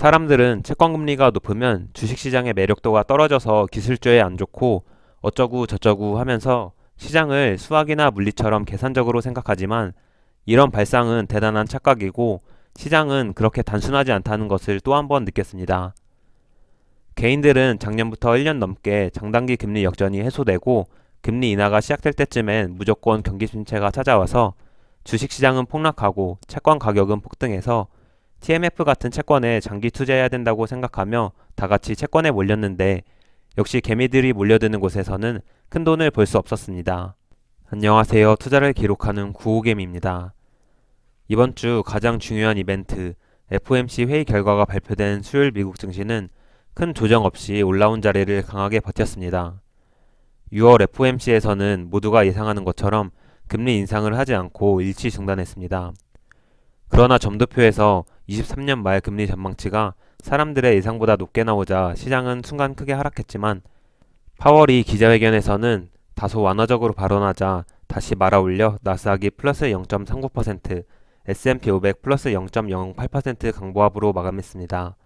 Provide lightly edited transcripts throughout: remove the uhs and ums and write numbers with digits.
사람들은 채권금리가 높으면 주식시장의 매력도가 떨어져서 기술주에 안 좋고 어쩌고 저쩌고 하면서 시장을 수학이나 물리처럼 계산적으로 생각하지만 이런 발상은 대단한 착각이고 시장은 그렇게 단순하지 않다는 것을 또 한 번 느꼈습니다. 개인들은 작년부터 1년 넘게 장단기 금리 역전이 해소되고 금리 인하가 시작될 때쯤엔 무조건 경기 침체가 찾아와서 주식시장은 폭락하고 채권 가격은 폭등해서 TMF 같은 채권에 장기 투자해야 된다고 생각하며 다 같이 채권에 몰렸는데 역시 개미들이 몰려드는 곳에서는 큰 돈을 벌 수 없었습니다. 안녕하세요. 투자를 기록하는 구호개미입니다. 이번 주 가장 중요한 이벤트 FOMC 회의 결과가 발표된 수요일 미국 증시는 큰 조정 없이 올라온 자리를 강하게 버텼습니다. 6월 FOMC에서는 모두가 예상하는 것처럼 금리 인상을 하지 않고 일치 중단했습니다. 그러나 점도표에서 23년 말 금리 전망치가 사람들의 예상보다 높게 나오자 시장은 순간 크게 하락했지만 파월이 기자회견에서는 다소 완화적으로 발언하자 다시 말아올려 나스닥이 플러스 0.39%, S&P 500 플러스 0.08% 강보합으로 마감했습니다.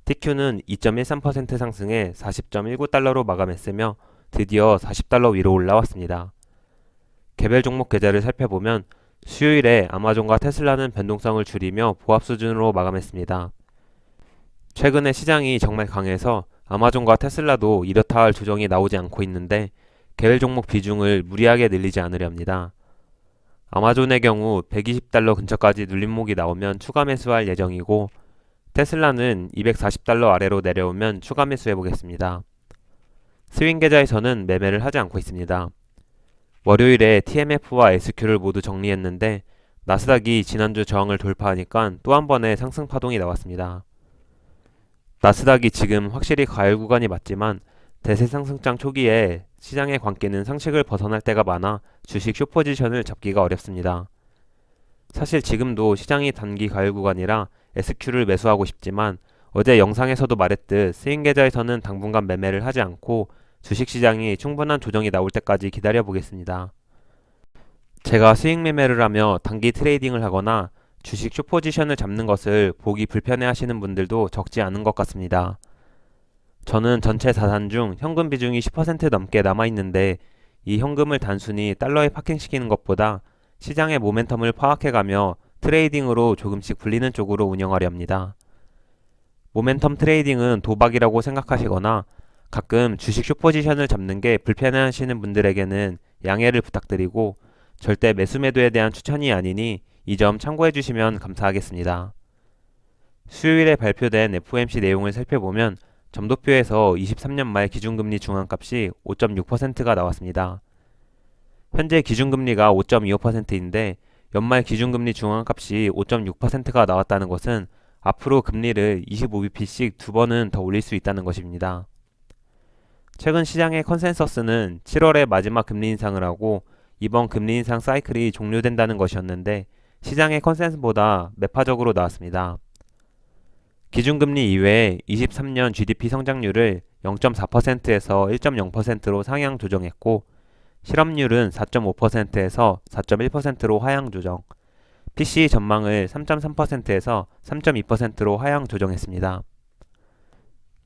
TQ는 2.13% 상승해 40.19달러로 마감했으며 드디어 40달러 위로 올라왔습니다. 개별 종목 계좌를 살펴보면 수요일에 아마존과 테슬라는 변동성을 줄이며 보합 수준으로 마감했습니다. 최근에 시장이 정말 강해서 아마존과 테슬라도 이렇다 할 조정이 나오지 않고 있는데 개별 종목 비중을 무리하게 늘리지 않으려 합니다. 아마존의 경우 120달러 근처까지 눌림목이 나오면 추가 매수할 예정이고 테슬라는 240달러 아래로 내려오면 추가 매수해보겠습니다. 스윙 계좌에서는 매매를 하지 않고 있습니다. 월요일에 TMF와 SQ를 모두 정리했는데 나스닥이 지난주 저항을 돌파하니까 또 한 번의 상승 파동이 나왔습니다. 나스닥이 지금 확실히 과열 구간이 맞지만 대세 상승장 초기에 시장의 광기는 상식을 벗어날 때가 많아 주식 숏포지션을 잡기가 어렵습니다. 사실 지금도 시장이 단기 과열 구간이라 SQ를 매수하고 싶지만 어제 영상에서도 말했듯 스윙 계좌에서는 당분간 매매를 하지 않고 주식시장이 충분한 조정이 나올 때까지 기다려 보겠습니다. 제가 스윙 매매를 하며 단기 트레이딩을 하거나 주식 숏포지션을 잡는 것을 보기 불편해 하시는 분들도 적지 않은 것 같습니다. 저는 전체 자산 중 현금 비중이 10% 넘게 남아있는데 이 현금을 단순히 달러에 파킹시키는 것보다 시장의 모멘텀을 파악해가며 트레이딩으로 조금씩 불리는 쪽으로 운영하려 합니다. 모멘텀 트레이딩은 도박이라고 생각하시거나 가끔 주식 숏포지션을 잡는 게 불편해하시는 분들에게는 양해를 부탁드리고 절대 매수 매도에 대한 추천이 아니니 이 점 참고해 주시면 감사하겠습니다. 수요일에 발표된 FOMC 내용을 살펴보면 점도표에서 23년 말 기준금리 중앙값이 5.6%가 나왔습니다. 현재 기준금리가 5.25%인데 연말 기준금리 중앙값이 5.6%가 나왔다는 것은 앞으로 금리를 25bp씩 두 번은 더 올릴 수 있다는 것입니다. 최근 시장의 컨센서스는 7월에 마지막 금리 인상을 하고 이번 금리 인상 사이클이 종료된다는 것이었는데 시장의 컨센서스보다 매파적으로 나왔습니다. 기준금리 이외에 23년 GDP 성장률을 0.4%에서 1.0%로 상향 조정했고 실업률은 4.5%에서 4.1%로 하향 조정, PCE 전망을 3.3%에서 3.2%로 하향 조정했습니다.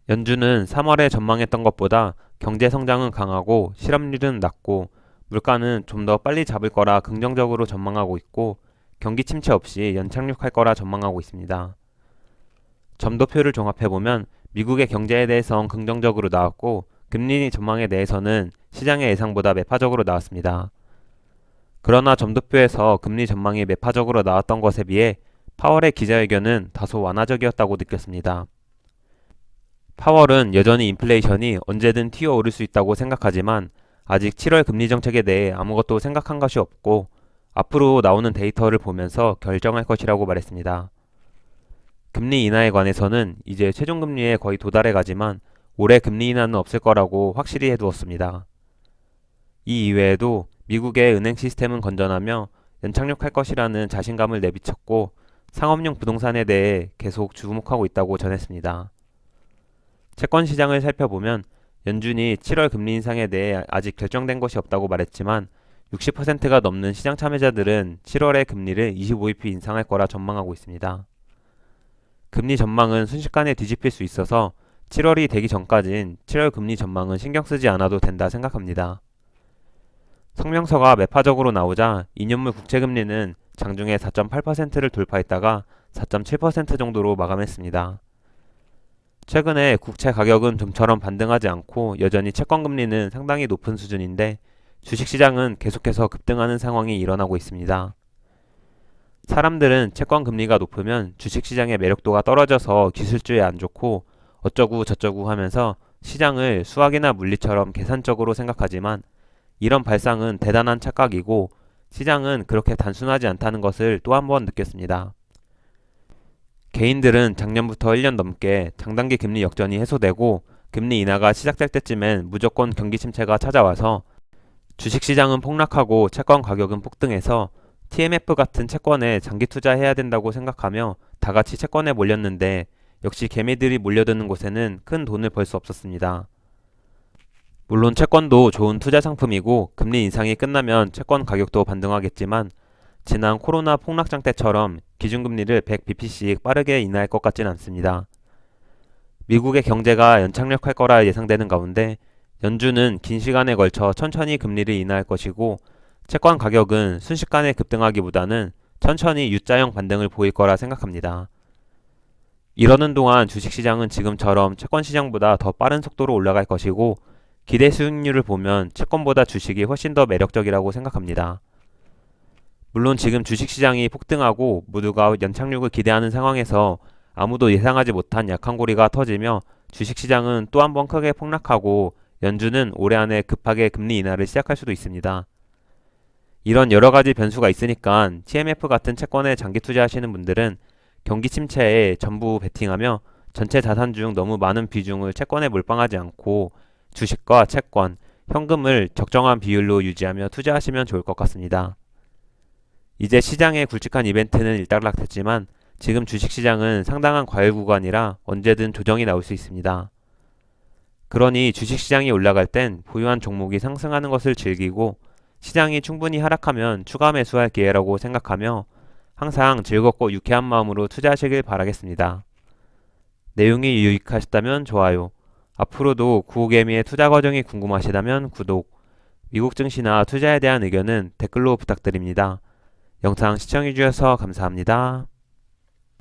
연준은 3월에 전망했던 것보다 경제 성장은 강하고 실업률은 낮고 물가는 좀 더 빨리 잡을 거라 긍정적으로 전망하고 있고 경기 침체 없이 연착륙할 거라 전망하고 있습니다. 점도표를 종합해보면 미국의 경제에 대해선 긍정적으로 나왔고 금리 전망에 대해서는 시장의 예상보다 매파적으로 나왔습니다. 그러나 점도표에서 금리 전망이 매파적으로 나왔던 것에 비해 파월의 기자회견은 다소 완화적이었다고 느꼈습니다. 파월은 여전히 인플레이션이 언제든 튀어오를 수 있다고 생각하지만 아직 7월 금리 정책에 대해 아무것도 생각한 것이 없고 앞으로 나오는 데이터를 보면서 결정할 것이라고 말했습니다. 금리 인하에 관해서는 이제 최종금리에 거의 도달해 가지만 올해 금리 인하는 없을 거라고 확실히 해두었습니다. 이 이외에도 미국의 은행 시스템은 건전하며 연착륙할 것이라는 자신감을 내비쳤고 상업용 부동산에 대해 계속 주목하고 있다고 전했습니다. 채권 시장을 살펴보면 연준이 7월 금리 인상에 대해 아직 결정된 것이 없다고 말했지만 60%가 넘는 시장 참여자들은 7월에 금리를 25bp 인상할 거라 전망하고 있습니다. 금리 전망은 순식간에 뒤집힐 수 있어서 7월이 되기 전까진 7월 금리 전망은 신경 쓰지 않아도 된다 생각합니다. 성명서가 매파적으로 나오자 2년물 국채금리는 장중에 4.8%를 돌파했다가 4.7% 정도로 마감했습니다. 최근에 국채 가격은 좀처럼 반등하지 않고 여전히 채권금리는 상당히 높은 수준인데 주식시장은 계속해서 급등하는 상황이 일어나고 있습니다. 사람들은 채권금리가 높으면 주식시장의 매력도가 떨어져서 기술주에 안 좋고 어쩌고 저쩌고 하면서 시장을 수학이나 물리처럼 계산적으로 생각하지만 이런 발상은 대단한 착각이고 시장은 그렇게 단순하지 않다는 것을 또 한 번 느꼈습니다. 개인들은 작년부터 1년 넘게 장단기 금리 역전이 해소되고 금리 인하가 시작될 때쯤엔 무조건 경기 침체가 찾아와서 주식시장은 폭락하고 채권 가격은 폭등해서 TMF 같은 채권에 장기 투자해야 된다고 생각하며 다 같이 채권에 몰렸는데 역시 개미들이 몰려드는 곳에는 큰 돈을 벌 수 없었습니다. 물론 채권도 좋은 투자 상품이고 금리 인상이 끝나면 채권 가격도 반등하겠지만 지난 코로나 폭락장 때처럼 기준금리를 100bp씩 빠르게 인하할 것 같진 않습니다. 미국의 경제가 연착륙할 거라 예상되는 가운데 연준은 긴 시간에 걸쳐 천천히 금리를 인하할 것이고 채권 가격은 순식간에 급등하기보다는 천천히 U자형 반등을 보일 거라 생각합니다. 이러는 동안 주식시장은 지금처럼 채권시장보다 더 빠른 속도로 올라갈 것이고 기대 수익률을 보면 채권보다 주식이 훨씬 더 매력적이라고 생각합니다. 물론 지금 주식시장이 폭등하고 모두가 연착륙을 기대하는 상황에서 아무도 예상하지 못한 약한 고리가 터지며 주식시장은 또 한 번 크게 폭락하고 연준은 올해 안에 급하게 금리 인하를 시작할 수도 있습니다. 이런 여러 가지 변수가 있으니까 TMF 같은 채권에 장기 투자하시는 분들은 경기 침체에 전부 베팅하며 전체 자산 중 너무 많은 비중을 채권에 몰빵하지 않고 주식과 채권, 현금을 적정한 비율로 유지하며 투자하시면 좋을 것 같습니다. 이제 시장의 굵직한 이벤트는 일단락됐지만 지금 주식시장은 상당한 과열 구간이라 언제든 조정이 나올 수 있습니다. 그러니 주식시장이 올라갈 땐 보유한 종목이 상승하는 것을 즐기고 시장이 충분히 하락하면 추가 매수할 기회라고 생각하며 항상 즐겁고 유쾌한 마음으로 투자하시길 바라겠습니다. 내용이 유익하셨다면 좋아요. 앞으로도 구호개미의 투자 과정이 궁금하시다면 구독, 미국 증시나 투자에 대한 의견은 댓글로 부탁드립니다. 영상 시청해주셔서 감사합니다.